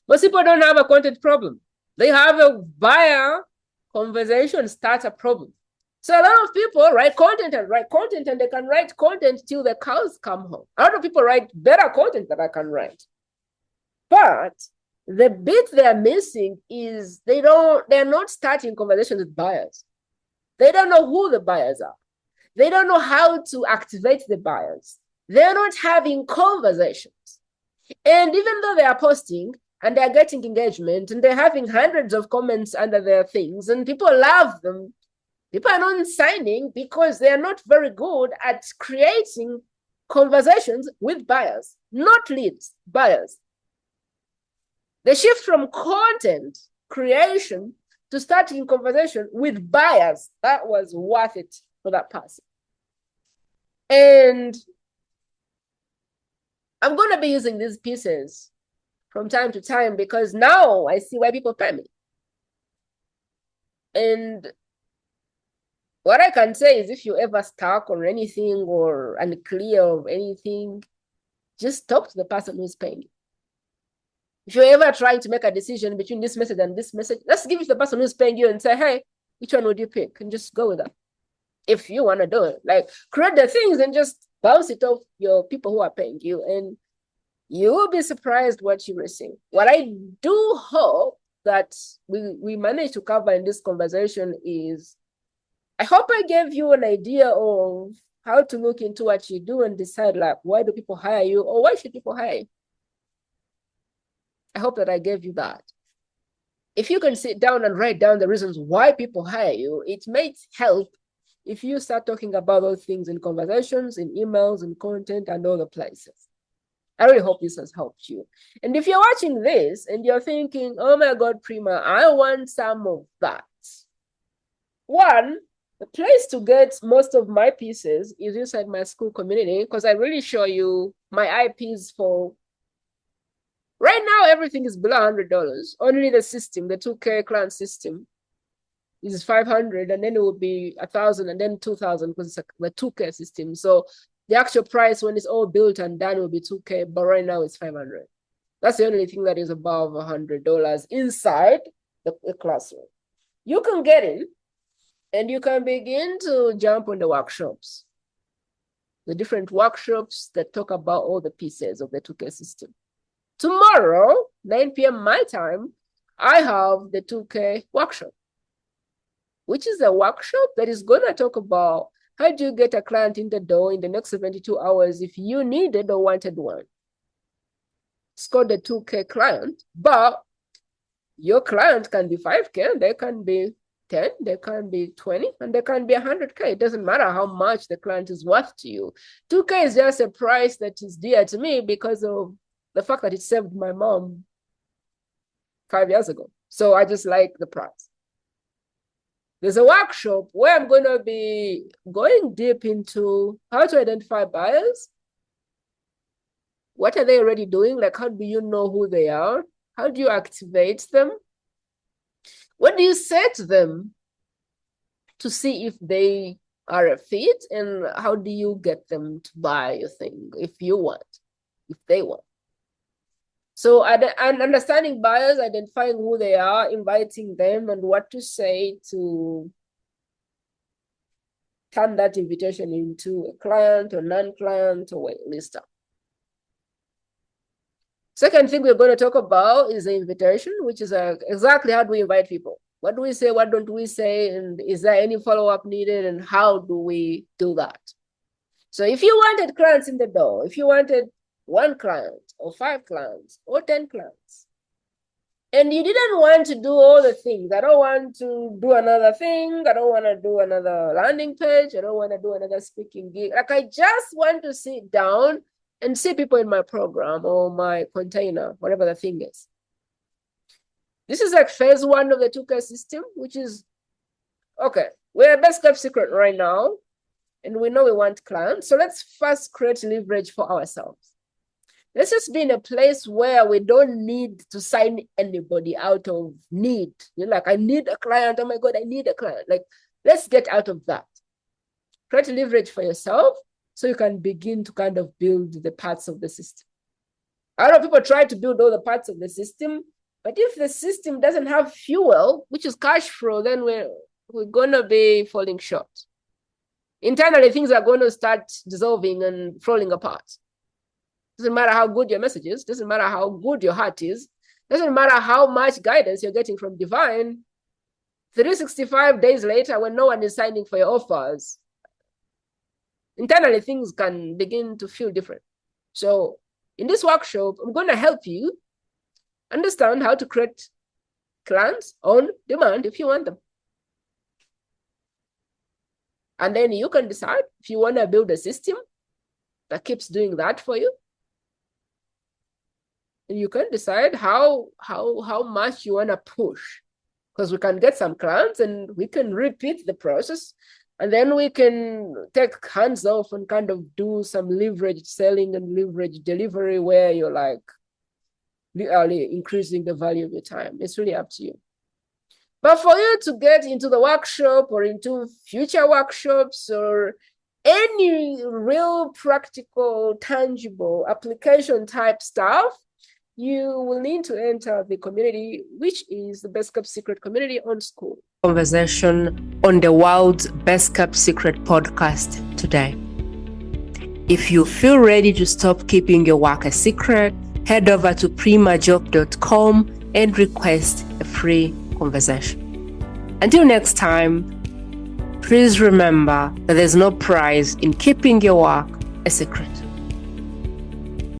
S1: Most people don't have a content problem. They have a buyer conversation starter problem. So a lot of people write content and they can write content till the cows come home. A lot of people write better content than I can write. But the bit they're missing is they're not starting conversations with buyers. They don't know who the buyers are. They don't know how to activate the buyers. They're not having conversations. And even though they are posting and they're getting engagement and they're having hundreds of comments under their things and people love them, people are not signing because they are not very good at creating conversations with buyers, not leads, buyers. The shift from content creation to starting conversation with buyers, that was worth it for that person. And I'm going to be using these pieces from time to time because now I see why people pay me. And what I can say is if you're ever stuck on anything or unclear of anything, just talk to the person who's paying you. If you're ever trying to make a decision between this message and this message, let's give it to the person who's paying you and say, hey, which one would you pick? And just go with that. If you want to do it, like create the things and just bounce it off your people who are paying you. And you will be surprised what you receive. What I do hope that we manage to cover in this conversation is, I hope I gave you an idea of how to look into what you do and decide, like, why do people hire you or why should people hire you? I hope that I gave you that. If you can sit down and write down the reasons why people hire you, it may help if you start talking about those things in conversations, in emails, in content, and other places. I really hope this has helped you. And if you're watching this and you're thinking, oh my God, Prima, I want some of that. One, the place to get most of my pieces is inside my school community because I really show you my IPs for. Right now, everything is below $100. Only the system, the 2K client system, is 500, and then it will be 1,000, and then 2,000 because it's the 2K system. So the actual price when it's all built and done will be 2K, but right now it's 500. That's the only thing that is above $100 inside the classroom. You can get in, and you can begin to jump on the workshops, the different workshops that talk about all the pieces of the 2K system. Tomorrow, 9 p.m. my time, I have the 2K workshop, which is a workshop that is going to talk about how do you get a client in the door in the next 72 hours if you needed or wanted one. It's called the 2K client, but your client can be 5K, they can be 10, they can be 20, and they can be 100K. It doesn't matter how much the client is worth to you. 2K is just a price that is dear to me because of the fact that it saved my mom 5 years ago. So I just like the price. There's a workshop where I'm going to be going deep into how to identify buyers. What are they already doing? Like, how do you know who they are? How do you activate them? What do you say to them to see if they are a fit? And how do you get them to buy your thing if you want, if they want? So and understanding buyers, identifying who they are, inviting them, and what to say to turn that invitation into a client or non-client or wait lister. Second thing we're going to talk about is the invitation, which is exactly how do we invite people? What do we say? What don't we say? And is there any follow-up needed? And how do we do that? So if you wanted clients in the door, if you wanted 1 client or 5 clients or 10 clients, and you didn't want to do all the things, I don't want to do another thing, I don't want to do another landing page, I don't want to do another speaking gig, like I just want to sit down and see people in my program or my container, whatever the thing is. This is like phase 1 of the 2K system, which is, okay, we're best kept secret right now. and we know we want clients. So let's first create leverage for ourselves. Let's just be in a place where we don't need to sign anybody out of need. You're like, I need a client. Oh my God, I need a client. Like, let's get out of that. Create leverage for yourself so you can begin to kind of build the parts of the system. A lot of people try to build all the parts of the system, but if the system doesn't have fuel, which is cash flow, then we're going to be falling short. Internally, things are going to start dissolving and falling apart. Doesn't matter how good your message is, doesn't matter how good your heart is, doesn't matter how much guidance you're getting from divine. 365 days later, when no one is signing for your offers, internally things can begin to feel different. So in this workshop, I'm going to help you understand how to create clients on demand if you want them. And then you can decide if you want to build a system that keeps doing that for you. And you can decide how much you want to push, because we can get some clients and we can repeat the process, and then we can take hands off and kind of do some leveraged selling and leveraged delivery where you're like really increasing the value of your time. It's really up to you. But for you to get into the workshop or into future workshops or any real practical, tangible application type stuff, you will need to enter the community, which is the Best Kept Secret community on School. Conversation on the world's Best Kept Secret podcast today. If you feel ready to stop keeping your work a secret, head over to primajope.com and request a free conversation. Until next time, please remember that there's no prize in keeping your work a secret.